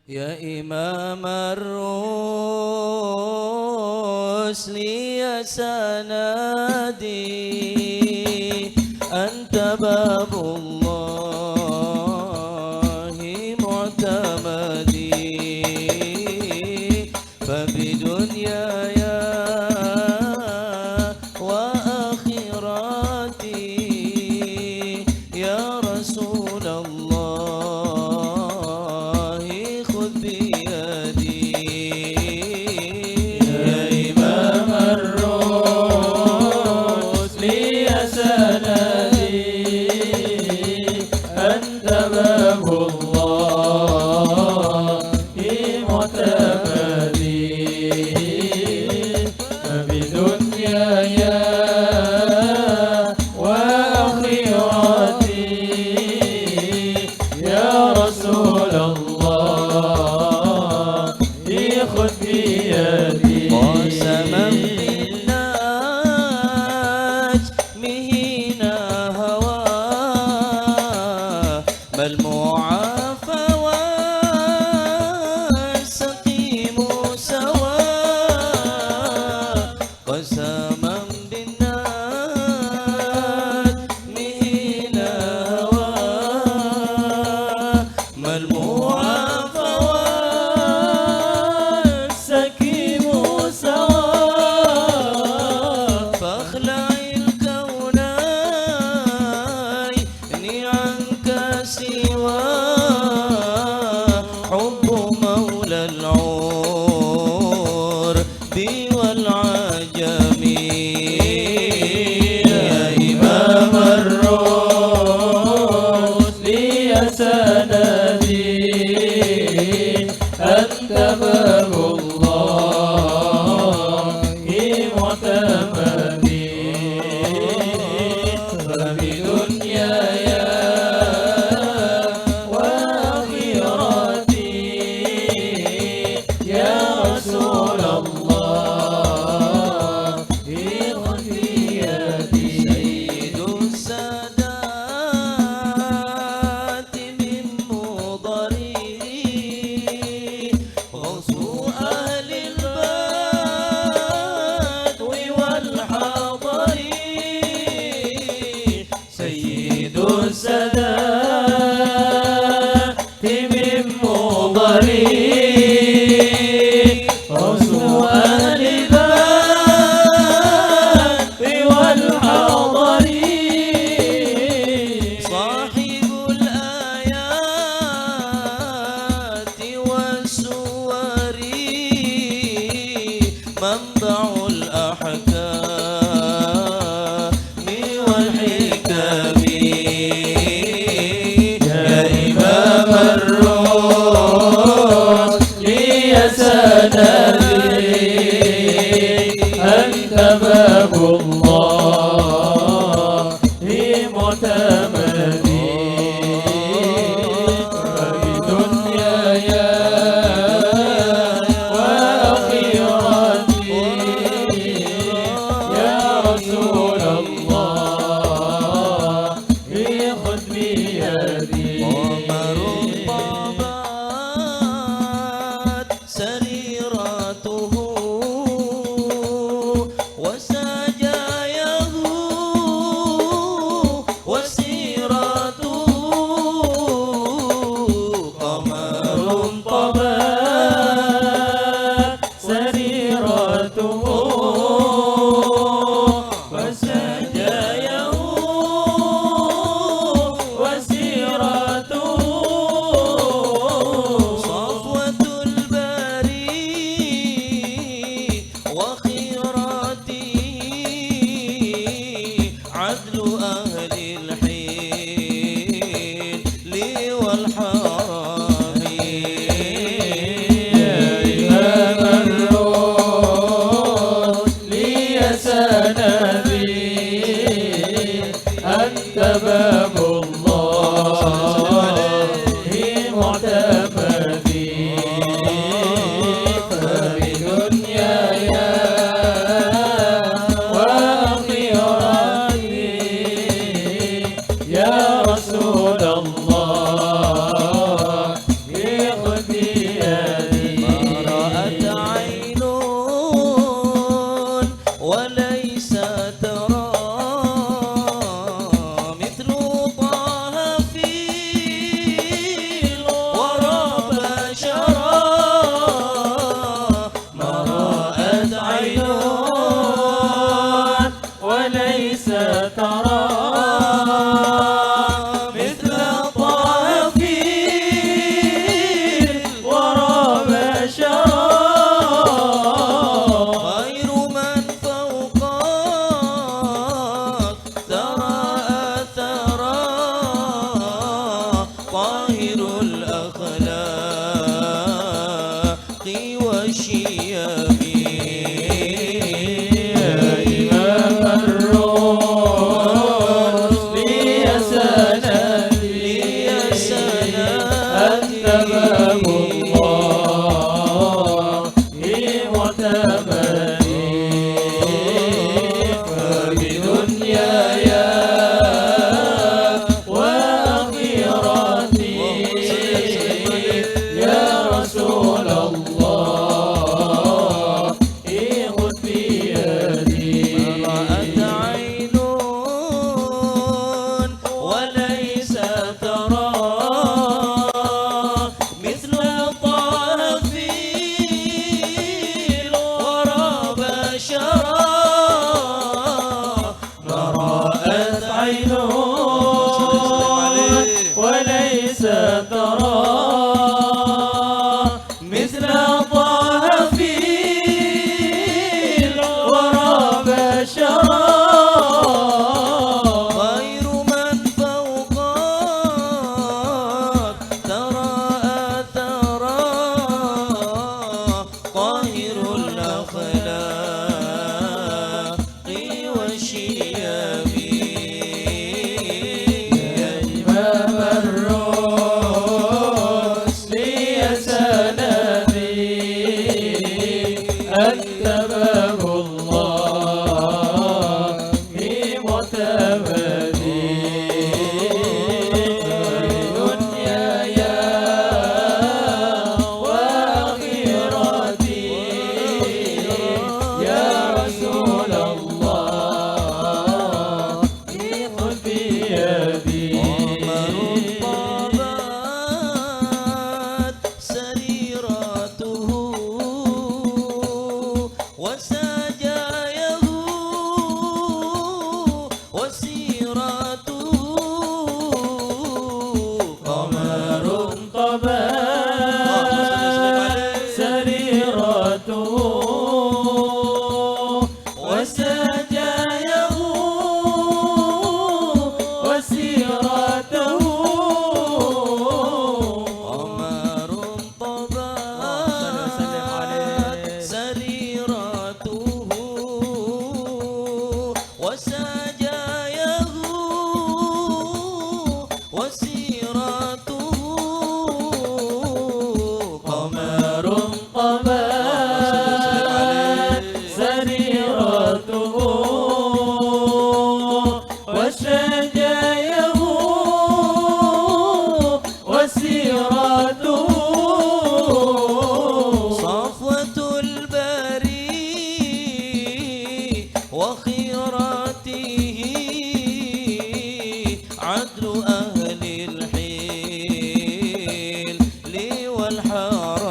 يا إمام الرسل يا سندي أنت باب الله معتمدي فبدنياي وآخرتي يا رسول الله خذ بيدي يا إمام الرسل يا سندي أنت باب الله معتمدي فبدنياي وآخرتي يا رسول الله خذ بيدي قسما بالنجمه هوى ما المعافى والسقيم سوى قسما بالنجمه هوى ما المعافى والسقيم سوى فاخلع الكونين عنك سوى حب مولى العرب والعجم يا إمام الرسل يا سندي أنت باب الله معتمدي فبدنياي وآخرتي يا رسول الله خذ بيدي سيد السادات من مضري غوث أهل البدو والحضر سيد السادات من مضري غوث أهل البدو والحضر صاحب الآيات والسور منبع الأحكام والحكم يا إمام الرسل يا سندي أنت باب الله معتمدي فبدنياي وآخرتي رسول الله خذ بيدي. ما رأت عين وليس ترى مثل طه في الورى بشرا. ما رأت عين وليس ترى مثل طه في الورى بشرا. غير من فوقك ترى أثرا طاهر الأخلاق والشيم. يا إمام الرسل يا سندي أكتبه الله في معتمدي. دنياي وآخرتي يا رسول الله خذ بيدي. طابت سريرته وسجايه وسيرته. قمر طبت سريرته وسجايه وسيرته. قمر طبت سريرته وسجايه وسيرته. قمر طبت سريرته وسجايه وسيرته. صفوة البري وخيرته عدل أهل الحيل والحرام.